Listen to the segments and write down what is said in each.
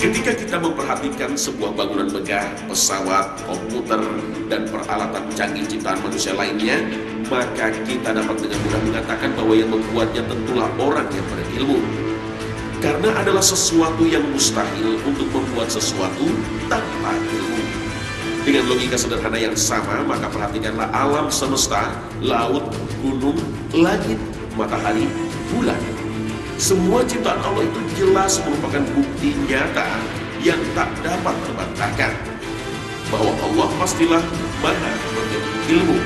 Ketika kita memperhatikan sebuah bangunan megah, pesawat, komputer, dan peralatan canggih ciptaan manusia lainnya, maka kita dapat dengan mudah mengatakan bahwa yang membuatnya tentulah orang yang berilmu. Karena adalah sesuatu yang mustahil untuk membuat sesuatu tanpa ilmu. Dengan logika sederhana yang sama, maka perhatikanlah alam semesta, laut, gunung, langit, matahari, bulan. Semua ciptaan Allah itu jelas merupakan bukti nyata yang tak dapat terbantahkan bahwa Allah pastilah Maha Penuntut ilmu.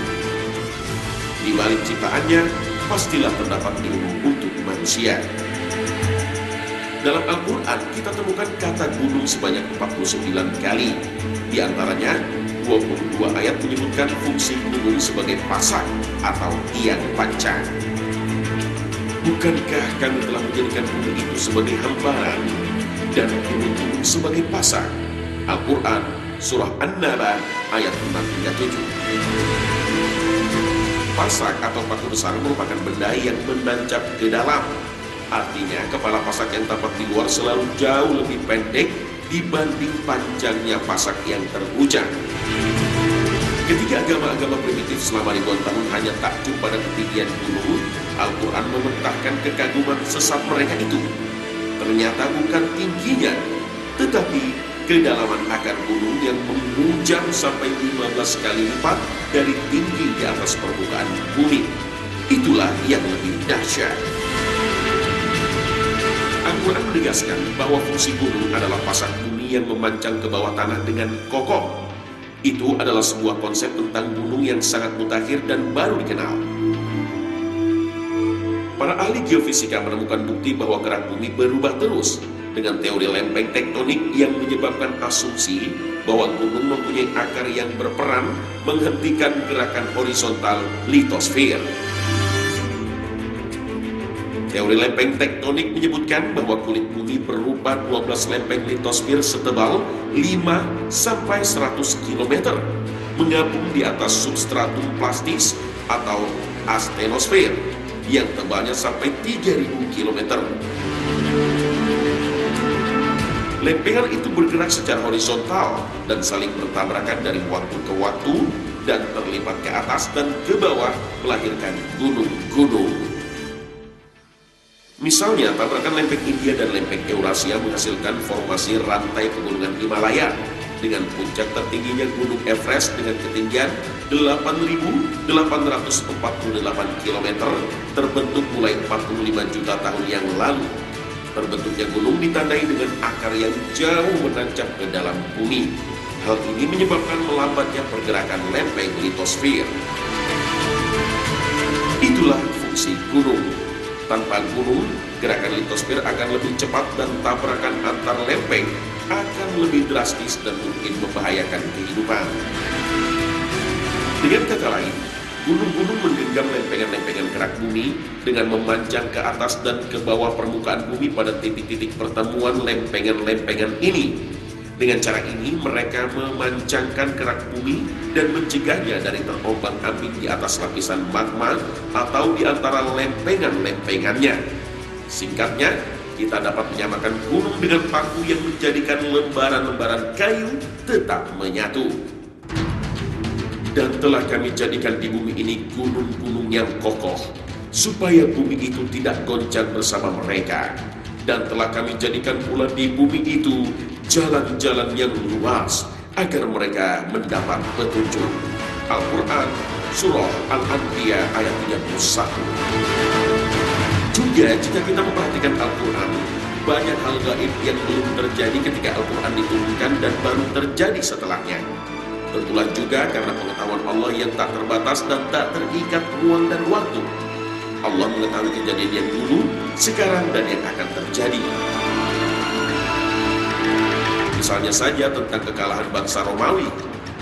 Di balik ciptaannya, pastilah terdapat ilmu untuk manusia. Dalam Al-Quran, kita temukan kata gunung sebanyak 49 kali. Di antaranya, 22 ayat menyebutkan fungsi gunung sebagai pasak atau tiang pancang. Bukankah kami telah menjadikan bumi itu sebagai hamparan dan gunung-gunung sebagai pasak? Al-Quran, Surah An-Naba, ayat 6-7. Pasak atau paku besar merupakan benda yang menancap ke dalam. Artinya, kepala pasak yang tampak di luar selalu jauh lebih pendek dibanding panjangnya pasak yang terhujang. Ketika agama-agama primitif selama ribuan tahun hanya takjub pada ketinggian gunung, Al-Quran mementahkan kekaguman sesat mereka itu. Ternyata bukan tingginya, tetapi kedalaman akar gunung yang menghujam sampai 15 kali lipat dari tinggi di atas permukaan bumi. Itulah yang lebih dahsyat. Al-Quran menegaskan bahwa fungsi gunung adalah pasak bumi yang memancang ke bawah tanah dengan kokoh. Itu adalah sebuah konsep tentang gunung yang sangat mutakhir dan baru dikenal. Para ahli geofisika menemukan bukti bahwa gerak bumi berubah terus dengan teori lempeng tektonik yang menyebabkan asumsi bahwa gunung mempunyai akar yang berperan menghentikan gerakan horizontal litosfer. Teori lempeng tektonik menyebutkan bahwa kulit bumi berupa 12 lempeng litosfer setebal 5-100 km mengapung di atas substratum plastis atau astenosfer yang tebalnya sampai 3000 km. Lempengan itu bergerak secara horizontal dan saling bertabrakan dari waktu ke waktu dan terlipat ke atas dan ke bawah melahirkan gunung-gunung. Misalnya, tabrakan lempeng India dan lempeng Eurasia menghasilkan formasi rantai pegunungan Himalaya dengan puncak tertingginya Gunung Everest dengan ketinggian 8.848 km terbentuk mulai 45 juta tahun yang lalu. Terbentuknya gunung ditandai dengan akar yang jauh menancap ke dalam bumi. Hal ini menyebabkan melambatnya pergerakan lempeng litosfer. Itulah fungsi gunung. Tanpa gunung, gerakan litosfer akan lebih cepat dan tabrakan antar lempeng akan lebih drastis dan mungkin membahayakan kehidupan. Dengan kata lain, gunung-gunung menggenggam lempengan-lempengan gerak bumi dengan memanjang ke atas dan ke bawah permukaan bumi pada titik-titik pertemuan lempengan-lempengan ini. Dengan cara ini, mereka memancangkan gerak bumi dan mencegahnya dari terombang-ambing di atas lapisan magma atau di antara lempengan-lempengannya. Singkatnya, kita dapat menyamakan gunung dengan paku yang menjadikan lembaran-lembaran kayu tetap menyatu. Dan telah kami jadikan di bumi ini gunung-gunung yang kokoh, supaya bumi itu tidak goncang bersama mereka. Dan telah kami jadikan pula di bumi itu jalan-jalan yang luas agar mereka mendapat petunjuk. Al-Quran, Surah Al-Anbiya ayat 31. Juga jika kita memperhatikan Al-Quran, banyak hal gaib yang belum terjadi ketika Al-Quran diturunkan dan baru terjadi setelahnya. Tentulah juga karena pengetahuan Allah yang tak terbatas dan tak terikat ruang dan waktu. Allah mengetahui kejadian yang dulu, sekarang, dan yang akan terjadi. Misalnya saja tentang kekalahan bangsa Romawi.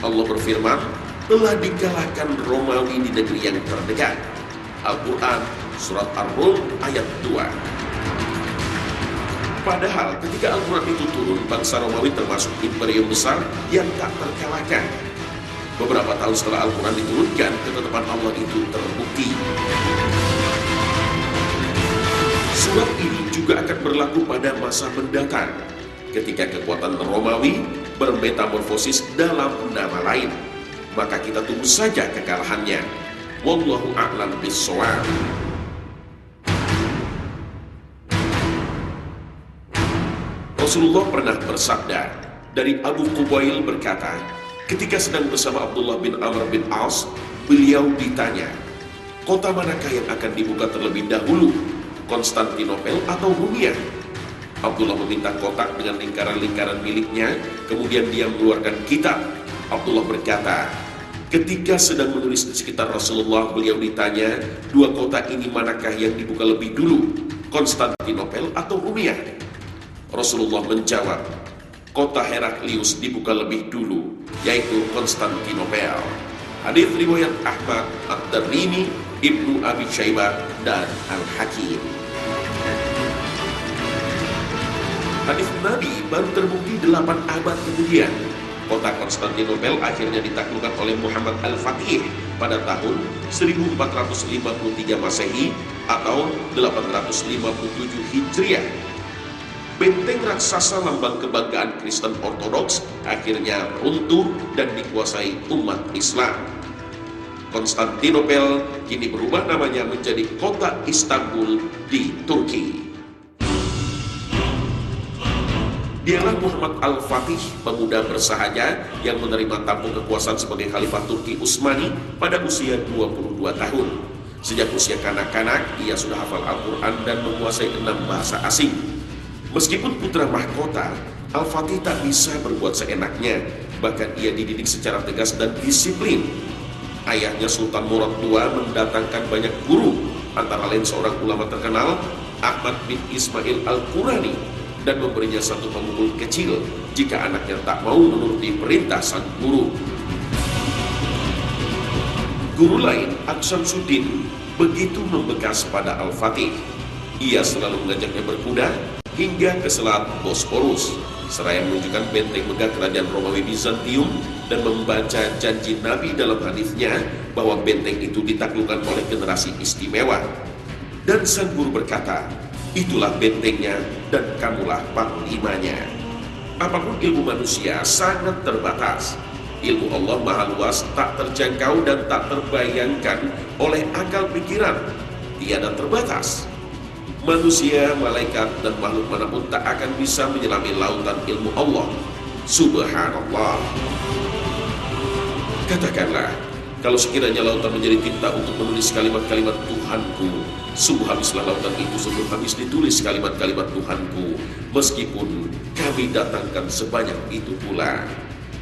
Allah berfirman, telah dikalahkan Romawi di negeri yang terdekat. Al-Quran, Surat Ar-Rum, ayat 2. Padahal ketika Al-Quran itu turun, bangsa Romawi termasuk imperium besar yang tak terkalahkan. Beberapa tahun setelah Al-Quran diturunkan, ketetapan Allah itu terbukti. Surat ini juga akan berlaku pada masa mendatang. Ketika kekuatan Romawi bermetamorfosis dalam nama lain, maka kita tunggu saja kekalahannya. Wallahu a'lam bishawab. Rasulullah pernah bersabda, dari Abu Qubail berkata, ketika sedang bersama Abdullah bin Amr bin As, beliau ditanya, kota manakah yang akan dibuka terlebih dahulu, Konstantinopel atau Rumia? Abdullah meminta kotak dengan lingkaran-lingkaran miliknya, kemudian dia mengeluarkan kitab. Abdullah berkata, ketika sedang menulis di sekitar Rasulullah, beliau ditanya, dua kota ini manakah yang dibuka lebih dulu, Konstantinopel atau Rumia? Rasulullah menjawab, kota Heraklius dibuka lebih dulu, yaitu Konstantinopel. Hadis riwayat Ahmad, Ad-Darimi, Ibnu Abi Syaibah, dan Al-Hakim. Hadis Nabi baru terbukti 8 abad kemudian. Kota Konstantinopel akhirnya ditaklukkan oleh Muhammad Al-Fatih pada tahun 1453 Masehi atau 857 Hijriah. Benteng raksasa lambang kebanggaan Kristen Ortodoks akhirnya runtuh dan dikuasai umat Islam. Konstantinopel kini berubah namanya menjadi kota Istanbul di Turki. Dialah Muhammad Al-Fatih, pemuda bersahaja yang menerima tampuk kekuasaan sebagai Khalifah Turki Utsmani pada usia 22 tahun. Sejak usia kanak-kanak, ia sudah hafal Al-Quran dan menguasai 6 bahasa asing. Meskipun putra mahkota, Al-Fatih tak bisa berbuat seenaknya, bahkan ia dididik secara tegas dan disiplin. Ayahnya Sultan Murad II mendatangkan banyak guru, antara lain seorang ulama terkenal, Ahmad bin Ismail Al-Qurani, dan memberinya satu pemukul kecil jika anaknya tak mau menuruti perintah sang guru. Guru lain, Aksamsuddin, begitu membekas pada Al-Fatih. Ia selalu mengajaknya berkuda hingga ke selat Bosporus, seraya menunjukkan benteng megah kerajaan Romawi Bizantium dan membaca janji Nabi dalam hadisnya bahwa benteng itu ditaklukkan oleh generasi istimewa. Dan sang guru berkata, itulah bentengnya dan kamulah panglimanya. Apapun ilmu manusia sangat terbatas. Ilmu Allah maha luas, tak terjangkau dan tak terbayangkan oleh akal pikiran. Tiada terbatas. Manusia, malaikat, dan makhluk manapun tak akan bisa menyelami lautan ilmu Allah. Subhanallah. Katakanlah, kalau sekiranya lautan menjadi tinta untuk menulis kalimat-kalimat Tuhanku, sungguh habislah lautan itu sebelum habis ditulis kalimat-kalimat Tuhanku, meskipun kami datangkan sebanyak itu pula.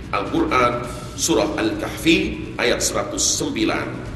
Al-Quran, Surah Al-Kahfi, ayat 109.